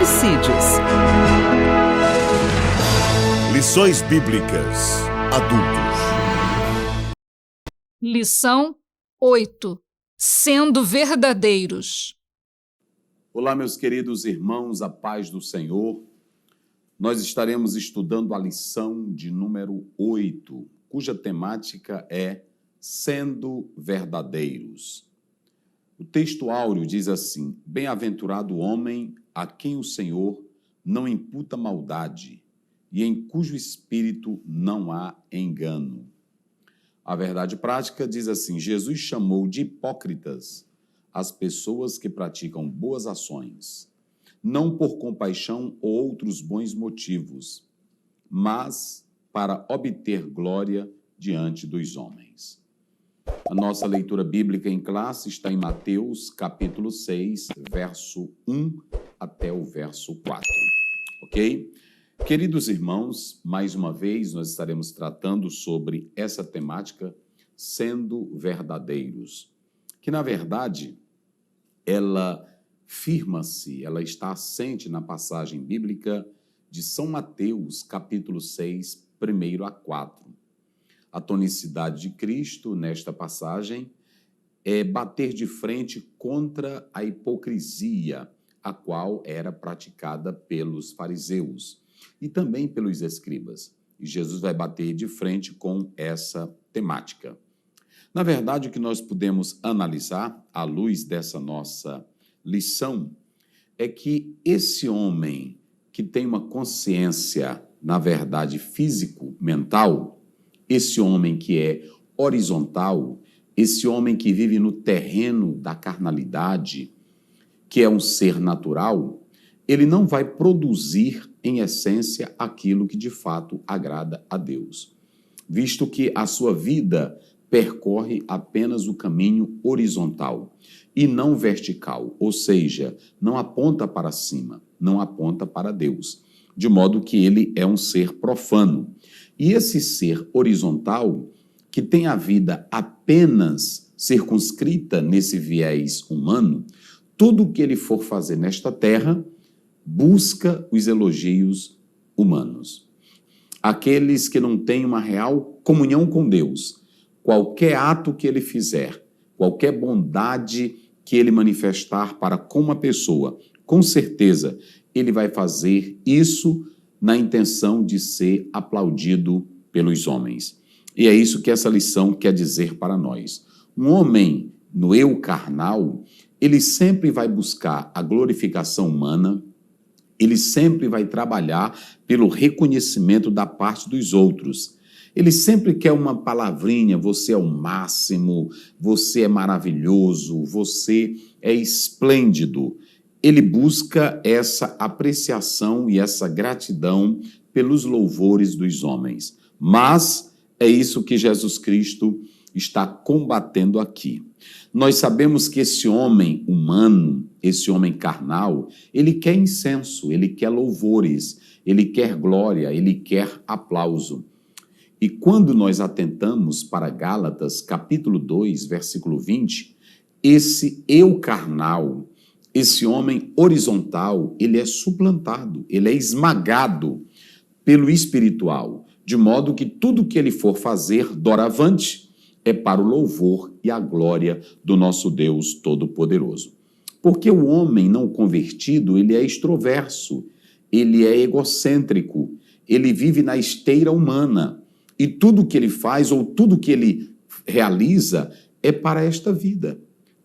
homicídios. Lições Bíblicas Adultos. Lição 8. Sendo verdadeiros. Olá, meus queridos irmãos, a paz do Senhor. Nós estaremos estudando a lição de número 8, cuja temática é Sendo Verdadeiros. O texto áureo diz assim: Bem-aventurado o homem a quem o Senhor não imputa maldade e em cujo espírito não há engano. A verdade prática diz assim: Jesus chamou de hipócritas as pessoas que praticam boas ações, não por compaixão ou outros bons motivos, mas para obter glória diante dos homens. A nossa leitura bíblica em classe está em Mateus, capítulo 6, verso 1 até o verso 4. Ok? Queridos irmãos, mais uma vez nós estaremos tratando sobre essa temática, sendo verdadeiros, que na verdade ela firma-se, ela está assente na passagem bíblica de São Mateus, capítulo 6, 1 a 4. A tonicidade de Cristo nesta passagem é bater de frente contra a hipocrisia, a qual era praticada pelos fariseus e também pelos escribas. E Jesus vai bater de frente com essa temática. Na verdade, o que nós podemos analisar, à luz dessa nossa lição, é que esse homem que tem uma consciência, na verdade, físico-mental, esse homem que é horizontal, esse homem que vive no terreno da carnalidade, que é um ser natural, ele não vai produzir, em essência, aquilo que de fato agrada a Deus, visto que a sua vida percorre apenas o caminho horizontal e não vertical, ou seja, não aponta para cima, não aponta para Deus, de modo que ele é um ser profano. E esse ser horizontal, que tem a vida apenas circunscrita nesse viés humano, tudo o que ele for fazer nesta terra busca os elogios humanos. Aqueles que não têm uma real comunhão com Deus, qualquer ato que ele fizer, qualquer bondade que ele manifestar para com uma pessoa, com certeza ele vai fazer isso na intenção de ser aplaudido pelos homens. E é isso que essa lição quer dizer para nós. Um homem no eu carnal, ele sempre vai buscar a glorificação humana, ele sempre vai trabalhar pelo reconhecimento da parte dos outros. Ele sempre quer uma palavrinha: você é o máximo, você é maravilhoso, você é esplêndido. Ele busca essa apreciação e essa gratidão pelos louvores dos homens. Mas é isso que Jesus Cristo está combatendo aqui. Nós sabemos que esse homem humano, esse homem carnal, ele quer incenso, ele quer louvores, ele quer glória, ele quer aplauso. E quando nós atentamos para Gálatas, capítulo 2, versículo 20, esse eu carnal, esse homem horizontal, ele é suplantado, ele é esmagado pelo espiritual, de modo que tudo que ele for fazer doravante é para o louvor e a glória do nosso Deus Todo-Poderoso. Porque o homem não convertido, ele é extroverso, ele é egocêntrico, ele vive na esteira humana, e tudo que ele faz ou tudo que ele realiza é para esta vida.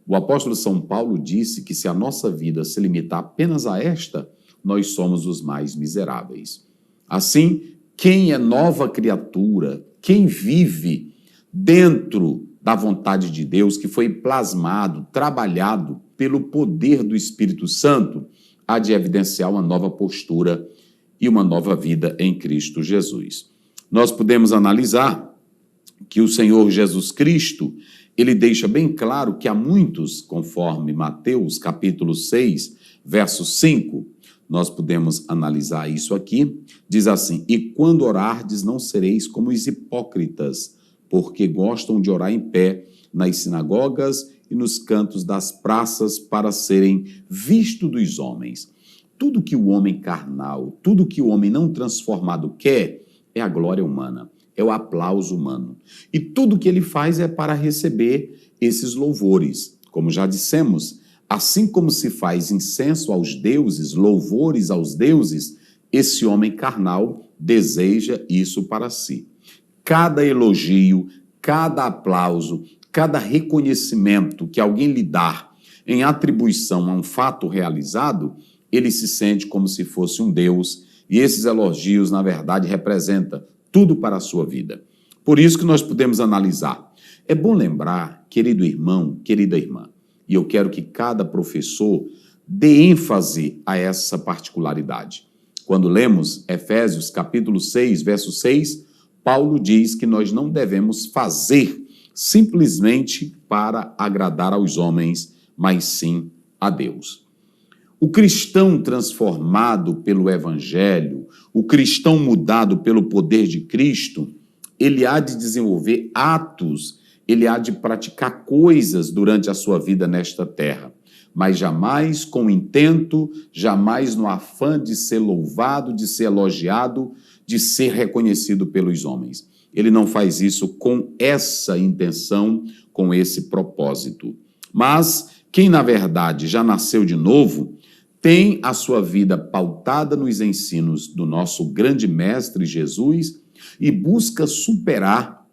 O apóstolo São Paulo disse que se a nossa vida se limitar apenas a esta, nós somos os mais miseráveis. Assim, quem é nova criatura, quem vive dentro da vontade de Deus, que foi plasmado, trabalhado pelo poder do Espírito Santo, há de evidenciar uma nova postura e uma nova vida em Cristo Jesus. Nós podemos analisar que o Senhor Jesus Cristo, ele deixa bem claro que há muitos, conforme Mateus, capítulo 6, verso 5, nós podemos analisar isso aqui, diz assim: e quando orardes não sereis como os hipócritas, porque gostam de orar em pé nas sinagogas e nos cantos das praças para serem vistos dos homens. tudo que o homem carnal, tudo que o homem não transformado quer é a glória humana, é o aplauso humano. E tudo que ele faz é para receber esses louvores. Como já dissemos, assim como se faz incenso aos deuses, louvores aos deuses, esse homem carnal deseja isso para si. Cada elogio, cada aplauso, cada reconhecimento que alguém lhe dá em atribuição a um fato realizado, ele se sente como se fosse um Deus, e esses elogios, na verdade, representam tudo para a sua vida. Por isso que nós podemos analisar. É bom lembrar, querido irmão, querida irmã, e eu quero que cada professor dê ênfase a essa particularidade. Quando lemos Efésios capítulo 6, verso 6, Paulo diz que nós não devemos fazer simplesmente para agradar aos homens, mas sim a Deus. O cristão transformado pelo Evangelho, o cristão mudado pelo poder de Cristo, ele há de desenvolver atos, ele há de praticar coisas durante a sua vida nesta terra, mas jamais com intento, jamais no afã de ser louvado, de ser elogiado, de ser reconhecido pelos homens. Ele não faz isso com essa intenção, com esse propósito. Mas quem, na verdade, já nasceu de novo, tem a sua vida pautada nos ensinos do nosso grande mestre Jesus e busca superar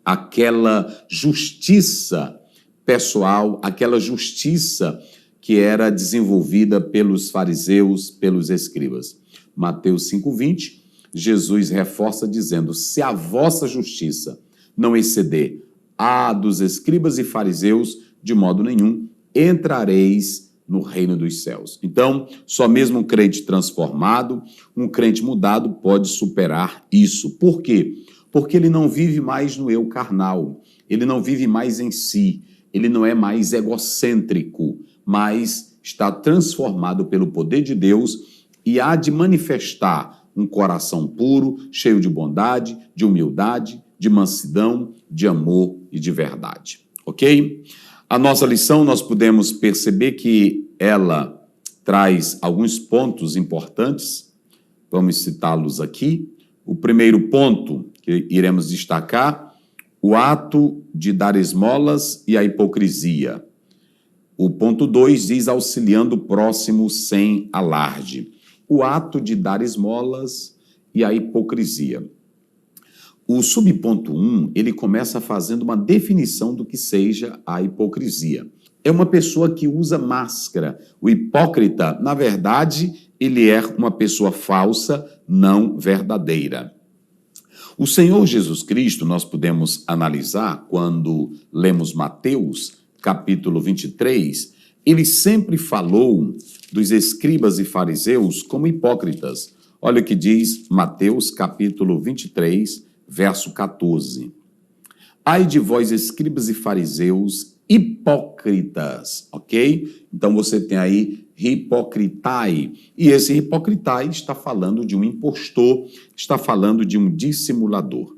aquela justiça pessoal, aquela justiça que era desenvolvida pelos fariseus, pelos escribas. Mateus 5,20, Jesus reforça dizendo: se a vossa justiça não exceder a dos escribas e fariseus, de modo nenhum entrareis no reino dos céus. Então, só mesmo um crente transformado, um crente mudado pode superar isso. Por quê? Porque ele não vive mais no eu carnal, ele não vive mais em si, ele não é mais egocêntrico, mas está transformado pelo poder de Deus e há de manifestar um coração puro, cheio de bondade, de humildade, de mansidão, de amor e de verdade. Ok? A nossa lição, nós podemos perceber que ela traz alguns pontos importantes. Vamos citá-los aqui. O primeiro ponto que iremos destacar, o ato de dar esmolas e a hipocrisia. O ponto 2 diz auxiliando o próximo sem alarde. O ato de dar esmolas e a hipocrisia. O subponto 1, ele começa fazendo uma definição do que seja a hipocrisia. É uma pessoa que usa máscara. O hipócrita, na verdade, ele é uma pessoa falsa, não verdadeira. O Senhor Jesus Cristo, nós podemos analisar quando lemos Mateus, capítulo 23, ele sempre falou dos escribas e fariseus como hipócritas. Olha o que diz Mateus, capítulo 23, verso 14. Ai de vós, escribas e fariseus, hipócritas, ok? Então você tem aí hipocritai, e esse hipocritai está falando de um impostor, está falando de um dissimulador.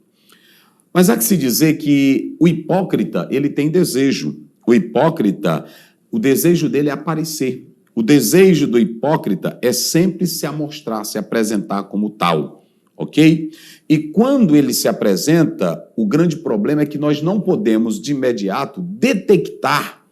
Mas há que se dizer que o hipócrita, ele tem desejo. O hipócrita, o desejo dele é aparecer. O desejo do hipócrita é sempre se amostrar, se apresentar como tal. Ok? E quando ele se apresenta, o grande problema é que nós não podemos, de imediato, detectar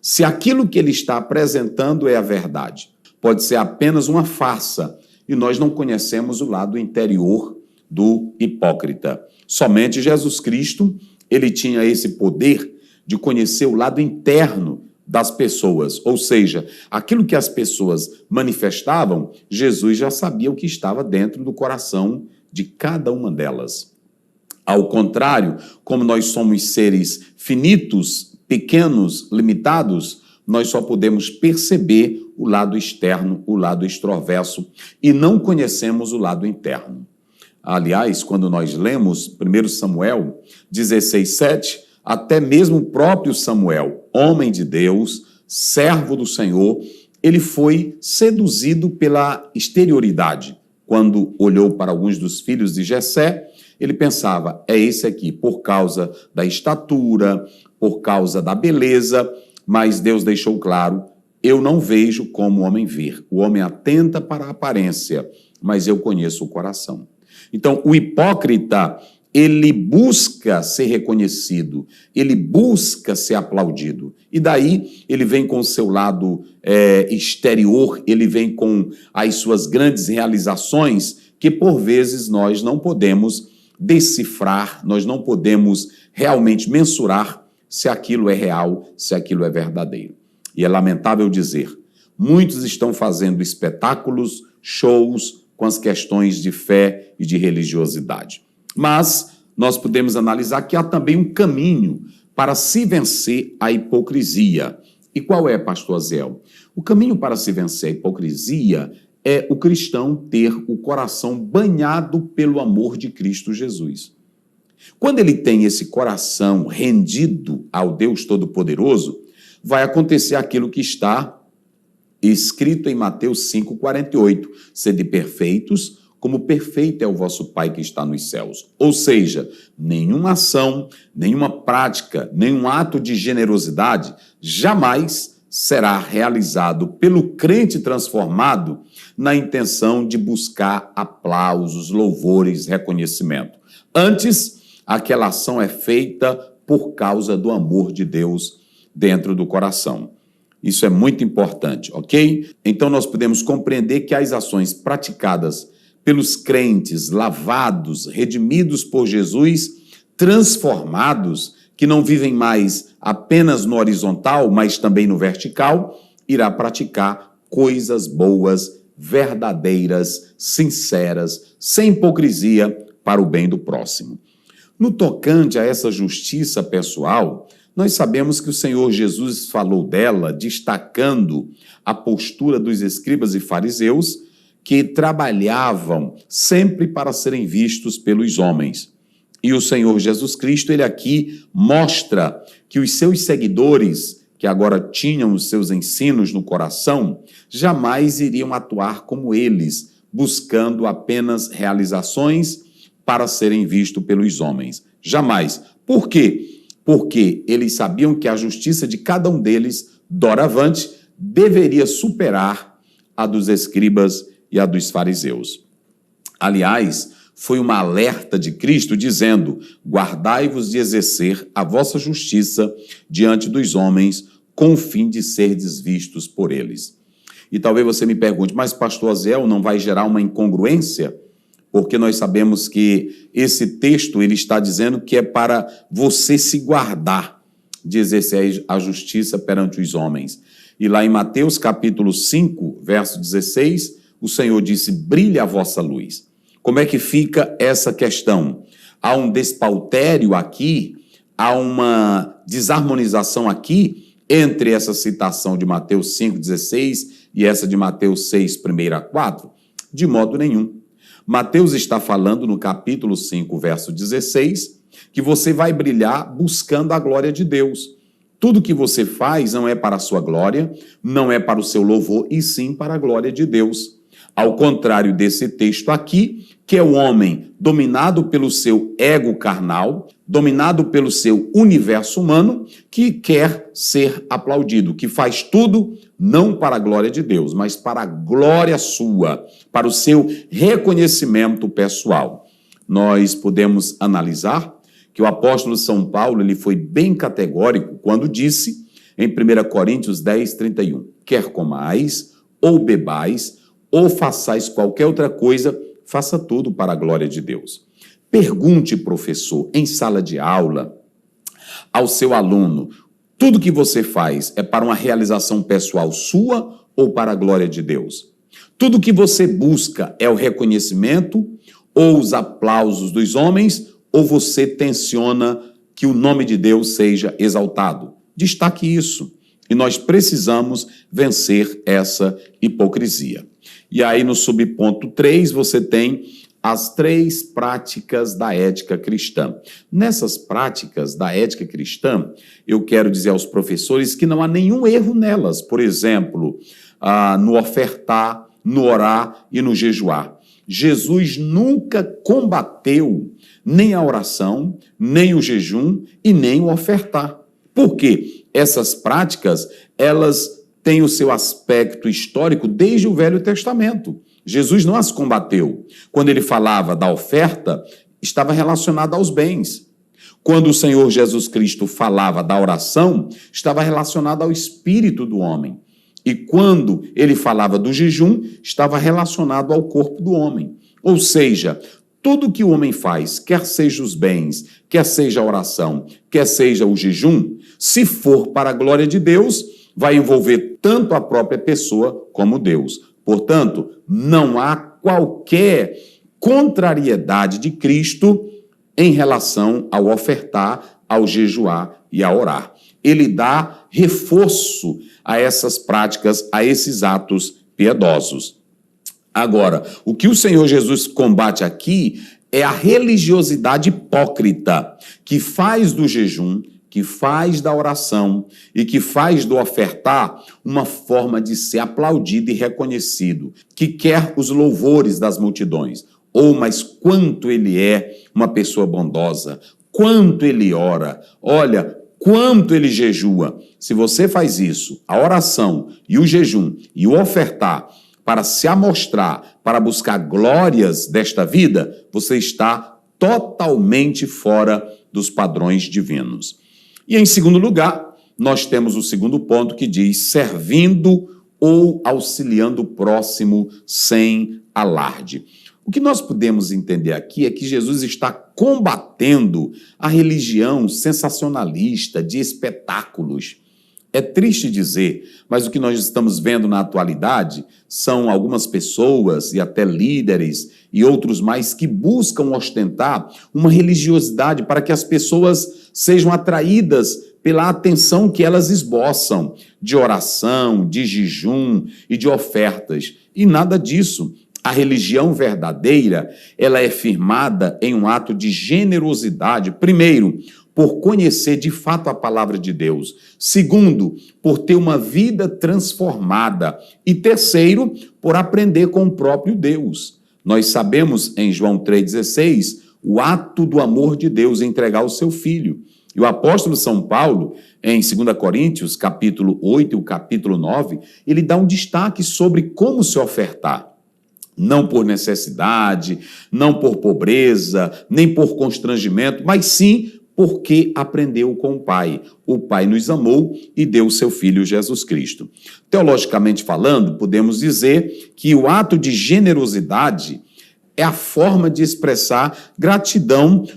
se aquilo que ele está apresentando é a verdade. Pode ser apenas uma farsa, e nós não conhecemos o lado interior do hipócrita. Somente Jesus Cristo, ele tinha esse poder de conhecer o lado interno das pessoas, ou seja, aquilo que as pessoas manifestavam, Jesus já sabia o que estava dentro do coração de cada uma delas. Ao contrário, como nós somos seres finitos, pequenos, limitados, nós só podemos perceber o lado externo, o lado extroverso, e não conhecemos o lado interno. Aliás, quando nós lemos 1 Samuel 16:7, até mesmo o próprio Samuel, homem de Deus, servo do Senhor, ele foi seduzido pela exterioridade. Quando olhou para alguns dos filhos de Jessé, ele pensava, é esse aqui, por causa da estatura, por causa da beleza, mas Deus deixou claro, eu não vejo como o homem vê. O homem atenta para a aparência, mas eu conheço o coração. Então, o hipócrita, ele busca ser reconhecido, ele busca ser aplaudido. E daí ele vem com o seu lado exterior, ele vem com as suas grandes realizações, que por vezes nós não podemos decifrar, nós não podemos realmente mensurar se aquilo é real, se aquilo é verdadeiro. E é lamentável dizer, muitos estão fazendo espetáculos, shows com as questões de fé e de religiosidade. Mas nós podemos analisar que há também um caminho para se vencer a hipocrisia. E qual é, pastor Aziel? O caminho para se vencer a hipocrisia é o cristão ter o coração banhado pelo amor de Cristo Jesus. Quando ele tem esse coração rendido ao Deus Todo-Poderoso, vai acontecer aquilo que está escrito em Mateus 5,48. Sede perfeitos, como perfeito é o vosso Pai que está nos céus. Ou seja, nenhuma ação, nenhuma prática, nenhum ato de generosidade jamais será realizado pelo crente transformado na intenção de buscar aplausos, louvores, reconhecimento. Antes, aquela ação é feita por causa do amor de Deus dentro do coração. Isso é muito importante, ok? Então nós podemos compreender que as ações praticadas pelos crentes lavados, redimidos por Jesus, transformados, que não vivem mais apenas no horizontal, mas também no vertical, irá praticar coisas boas, verdadeiras, sinceras, sem hipocrisia, para o bem do próximo. No tocante a essa justiça pessoal, nós sabemos que o Senhor Jesus falou dela, destacando a postura dos escribas e fariseus, que trabalhavam sempre para serem vistos pelos homens. E o Senhor Jesus Cristo, ele aqui mostra que os seus seguidores, que agora tinham os seus ensinos no coração, jamais iriam atuar como eles, buscando apenas realizações para serem vistos pelos homens. Jamais. Por quê? Porque eles sabiam que a justiça de cada um deles, doravante, deveria superar a dos escribas e a dos fariseus. Aliás, foi uma alerta de Cristo dizendo: guardai-vos de exercer a vossa justiça diante dos homens, com o fim de serdes vistos por eles. E talvez você me pergunte, mas pastor Aziel, não vai gerar uma incongruência? Porque nós sabemos que esse texto ele está dizendo que é para você se guardar de exercer a justiça perante os homens. E lá em Mateus capítulo 5, verso 16, o Senhor disse: brilhe a vossa luz. Como é que fica essa questão? Há um despautério aqui, há uma desarmonização aqui entre essa citação de Mateus 5,16 e essa de Mateus 6, 1-4? De modo nenhum. Mateus está falando no capítulo 5, verso 16, que você vai brilhar buscando a glória de Deus. Tudo que você faz não é para a sua glória, não é para o seu louvor, e sim para a glória de Deus. Ao contrário desse texto aqui, que é o homem dominado pelo seu ego carnal, dominado pelo seu universo humano, que quer ser aplaudido, que faz tudo não para a glória de Deus, mas para a glória sua, para o seu reconhecimento pessoal. Nós podemos analisar que o apóstolo São Paulo ele foi bem categórico quando disse, em 1 Coríntios 10, 31, quer comais, ou bebais, ou façais qualquer outra coisa, faça tudo para a glória de Deus. Pergunte, professor, em sala de aula, ao seu aluno, tudo que você faz é para uma realização pessoal sua ou para a glória de Deus? Tudo que você busca é o reconhecimento ou os aplausos dos homens, ou você tenciona que o nome de Deus seja exaltado? Destaque isso. E nós precisamos vencer essa hipocrisia. E aí, no subponto 3, você tem as 3 práticas da ética cristã. Nessas práticas da ética cristã, eu quero dizer aos professores que não há nenhum erro nelas. Por exemplo, no ofertar, no orar e no jejuar. Jesus nunca combateu nem a oração, nem o jejum e nem o ofertar. Por quê? Essas práticas, elas têm o seu aspecto histórico desde o Velho Testamento. Jesus não as combateu. Quando ele falava da oferta, estava relacionado aos bens. Quando o Senhor Jesus Cristo falava da oração, estava relacionado ao espírito do homem. E quando ele falava do jejum, estava relacionado ao corpo do homem. Ou seja, tudo que o homem faz, quer seja os bens, quer seja a oração, quer seja o jejum, se for para a glória de Deus, vai envolver tanto a própria pessoa como Deus. Portanto, não há qualquer contrariedade de Cristo em relação ao ofertar, ao jejuar e a orar. Ele dá reforço a essas práticas, a esses atos piedosos. Agora, o que o Senhor Jesus combate aqui é a religiosidade hipócrita, que faz do jejum, que faz da oração e que faz do ofertar uma forma de ser aplaudido e reconhecido, que quer os louvores das multidões. Mas quanto ele é uma pessoa bondosa, quanto ele ora, olha, quanto ele jejua. Se você faz isso, a oração e o jejum e o ofertar, para se amostrar, para buscar glórias desta vida, você está totalmente fora dos padrões divinos. E em segundo lugar, nós temos o segundo ponto que diz servindo ou auxiliando o próximo sem alarde. O que nós podemos entender aqui é que Jesus está combatendo a religião sensacionalista de espetáculos. É triste dizer, mas o que nós estamos vendo na atualidade são algumas pessoas e até líderes e outros mais que buscam ostentar uma religiosidade para que as pessoas sejam atraídas pela atenção que elas esboçam de oração, de jejum e de ofertas. E nada disso. A religião verdadeira, ela é firmada em um ato de generosidade, primeiro, por conhecer de fato a palavra de Deus. Segundo, por ter uma vida transformada. E terceiro, por aprender com o próprio Deus. Nós sabemos em João 3,16, o ato do amor de Deus em entregar o seu Filho. E o apóstolo São Paulo, em 2 Coríntios, capítulo 8 e o capítulo 9, ele dá um destaque sobre como se ofertar. Não por necessidade, não por pobreza, nem por constrangimento, mas sim porque aprendeu com o Pai. O Pai nos amou e deu o seu Filho Jesus Cristo. Teologicamente falando, podemos dizer que o ato de generosidade é a forma de expressar gratidão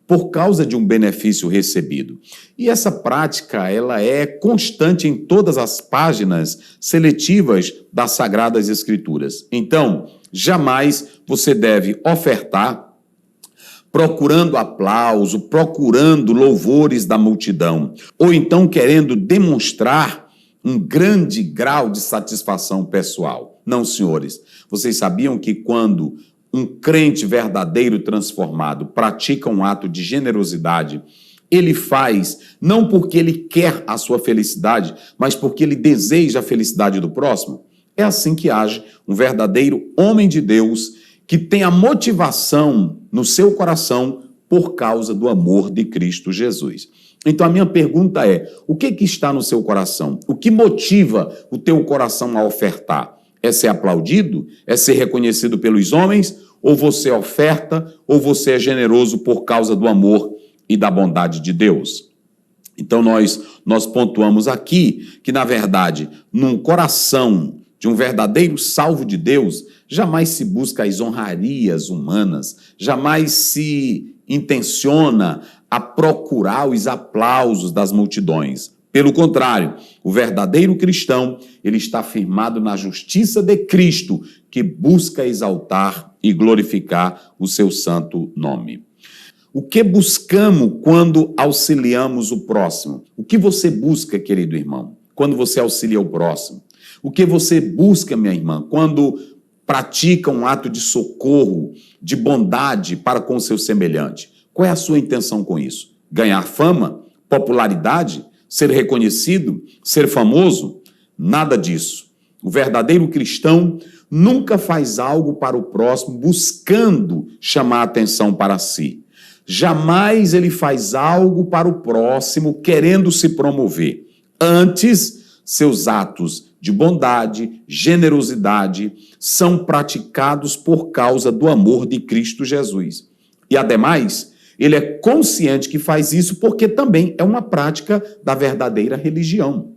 por causa de um benefício recebido. E essa prática, ela é constante em todas as páginas seletivas das Sagradas Escrituras. Então, jamais você deve ofertar procurando aplauso, procurando louvores da multidão, ou então querendo demonstrar um grande grau de satisfação pessoal. Não, senhores, vocês sabiam que quando um crente verdadeiro transformado pratica um ato de generosidade, ele faz não porque ele quer a sua felicidade, mas porque ele deseja a felicidade do próximo? É assim que age um verdadeiro homem de Deus que tem a motivação no seu coração por causa do amor de Cristo Jesus. Então a minha pergunta é, o que está no seu coração? O que motiva o teu coração a ofertar? É ser aplaudido? É ser reconhecido pelos homens? Ou você oferta? Ou você é generoso por causa do amor e da bondade de Deus? Então nós pontuamos aqui que, na verdade, num coração de um verdadeiro salvo de Deus, jamais se busca as honrarias humanas, jamais se intenciona a procurar os aplausos das multidões. Pelo contrário, o verdadeiro cristão, ele está firmado na justiça de Cristo, que busca exaltar e glorificar o seu santo nome. O que buscamos quando auxiliamos o próximo? O que você busca, querido irmão, quando você auxilia o próximo? O que você busca, minha irmã, quando pratica um ato de socorro, de bondade para com o seu semelhante? Qual é a sua intenção com isso? Ganhar fama? Popularidade? Ser reconhecido? Ser famoso? Nada disso. O verdadeiro cristão nunca faz algo para o próximo buscando chamar a atenção para si. Jamais ele faz algo para o próximo querendo se promover. Antes, seus atos de bondade, generosidade, são praticados por causa do amor de Cristo Jesus. E, ademais, ele é consciente que faz isso porque também é uma prática da verdadeira religião.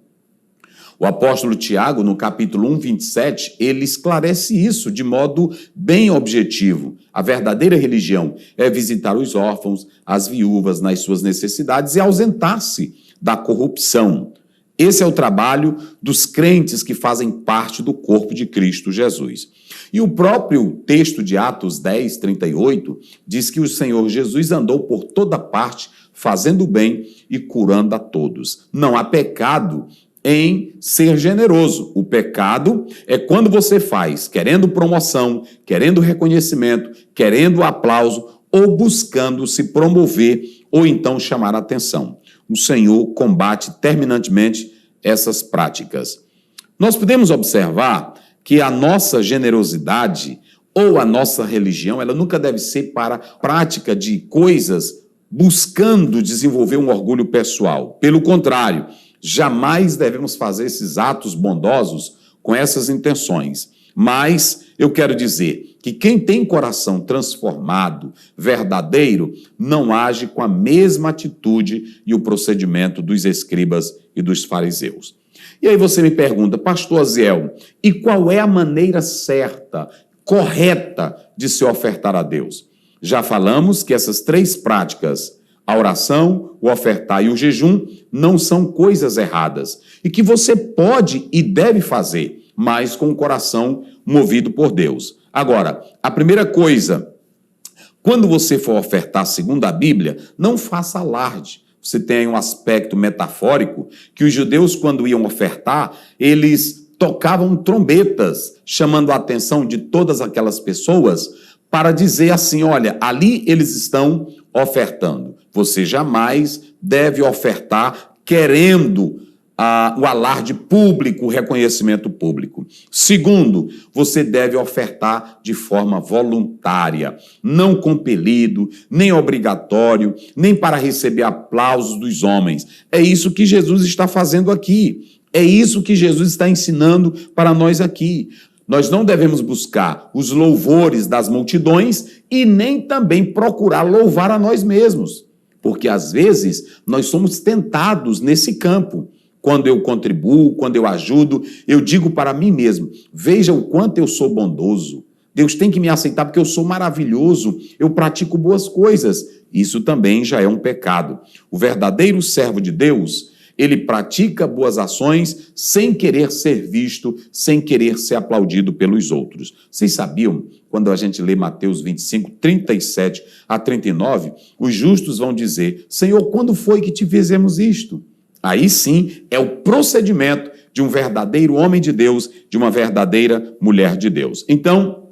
O apóstolo Tiago, no capítulo 1, 27, ele esclarece isso de modo bem objetivo. A verdadeira religião é visitar os órfãos, as viúvas nas suas necessidades e ausentar-se da corrupção. Esse é o trabalho dos crentes que fazem parte do corpo de Cristo Jesus. E o próprio texto de Atos 10, 38, diz que o Senhor Jesus andou por toda parte, fazendo bem e curando a todos. Não há pecado em ser generoso. O pecado é quando você faz querendo promoção, querendo reconhecimento, querendo aplauso ou buscando se promover ou então chamar a atenção. O Senhor combate terminantemente essas práticas. Nós podemos observar que a nossa generosidade ou a nossa religião, ela nunca deve ser para a prática de coisas buscando desenvolver um orgulho pessoal. Pelo contrário, jamais devemos fazer esses atos bondosos com essas intenções. Mas eu quero dizer que quem tem coração transformado, verdadeiro, não age com a mesma atitude e o procedimento dos escribas e dos fariseus. E aí você me pergunta, pastor Aziel, e qual é a maneira certa, correta de se ofertar a Deus? Já falamos que essas três práticas, a oração, o ofertar e o jejum, não são coisas erradas e que você pode e deve fazer, mas com o coração movido por Deus. Agora, a primeira coisa, quando você for ofertar segundo a Bíblia, não faça alarde. Você tem um aspecto metafórico que os judeus, quando iam ofertar, eles tocavam trombetas, chamando a atenção de todas aquelas pessoas para dizer assim, olha, ali eles estão ofertando. Você jamais deve ofertar querendo o alarde público, o reconhecimento público. Segundo, você deve ofertar de forma voluntária, não compelido, nem obrigatório, nem para receber aplausos dos homens. É isso que Jesus está fazendo aqui. É isso que Jesus está ensinando para nós aqui. Nós não devemos buscar os louvores das multidões e nem também procurar louvar a nós mesmos, porque às vezes nós somos tentados nesse campo. Quando eu contribuo, quando eu ajudo, eu digo para mim mesmo, veja o quanto eu sou bondoso. Deus tem que me aceitar porque eu sou maravilhoso, eu pratico boas coisas. Isso também já é um pecado. O verdadeiro servo de Deus, ele pratica boas ações sem querer ser visto, sem querer ser aplaudido pelos outros. Vocês sabiam, quando a gente lê Mateus 25, 37 a 39, os justos vão dizer, Senhor, quando foi que te fizemos isto? Aí sim é o procedimento de um verdadeiro homem de Deus, de uma verdadeira mulher de Deus. Então,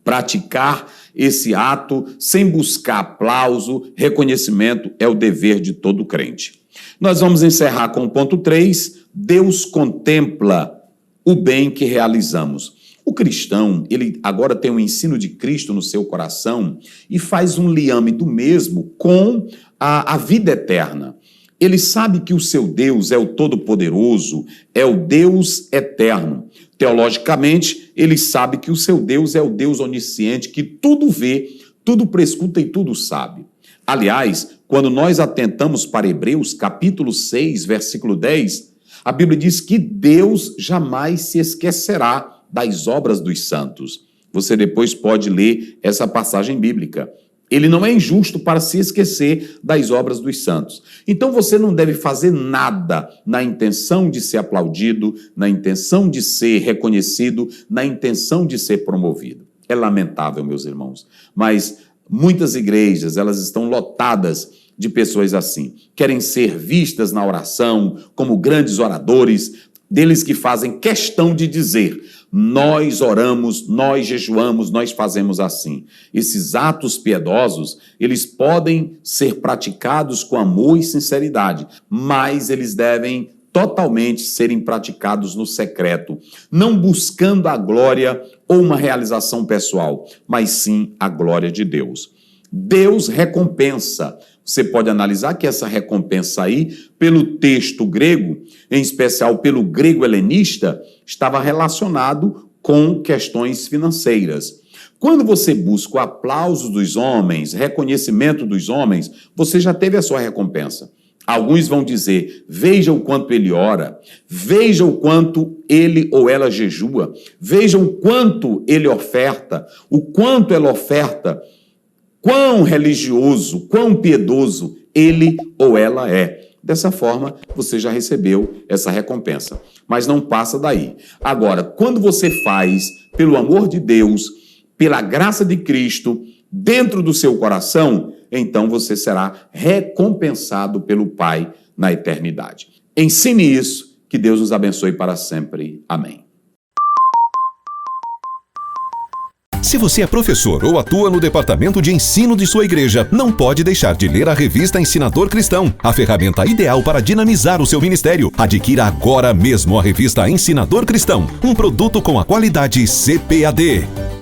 praticar esse ato sem buscar aplauso, reconhecimento, é o dever de todo crente. Nós vamos encerrar com o ponto 3, Deus contempla o bem que realizamos. O cristão, ele agora tem o ensino de Cristo no seu coração e faz um liame do mesmo com a vida eterna. Ele sabe que o seu Deus é o Todo-Poderoso, é o Deus eterno. Teologicamente, ele sabe que o seu Deus é o Deus onisciente, que tudo vê, tudo prescuta e tudo sabe. Aliás, quando nós atentamos para Hebreus, capítulo 6, versículo 10, a Bíblia diz que Deus jamais se esquecerá das obras dos santos. Você depois pode ler essa passagem bíblica. Ele não é injusto para se esquecer das obras dos santos. Então você não deve fazer nada na intenção de ser aplaudido, na intenção de ser reconhecido, na intenção de ser promovido. É lamentável, meus irmãos, mas muitas igrejas, elas estão lotadas de pessoas assim. Querem ser vistas na oração como grandes oradores, deles que fazem questão de dizer, nós oramos, nós jejuamos, nós fazemos assim. Esses atos piedosos, eles podem ser praticados com amor e sinceridade, mas eles devem totalmente serem praticados no secreto, não buscando a glória ou uma realização pessoal, mas sim a glória de Deus. Deus recompensa, Você pode analisar que essa recompensa aí, pelo texto grego, em especial pelo grego helenista, estava relacionado com questões financeiras. Quando você busca o aplauso dos homens, reconhecimento dos homens, você já teve a sua recompensa. Alguns vão dizer, veja o quanto ele ora, veja o quanto ele ou ela jejua, veja o quanto ele oferta, o quanto ela oferta, quão religioso, quão piedoso ele ou ela é. Dessa forma, você já recebeu essa recompensa. Mas não passa daí. Agora, quando você faz pelo amor de Deus, pela graça de Cristo, dentro do seu coração, então você será recompensado pelo Pai na eternidade. Ensine isso, que Deus nos abençoe para sempre. Amém. Se você é professor ou atua no departamento de ensino de sua igreja, não pode deixar de ler a revista Ensinador Cristão, a ferramenta ideal para dinamizar o seu ministério. Adquira agora mesmo a revista Ensinador Cristão, um produto com a qualidade CPAD.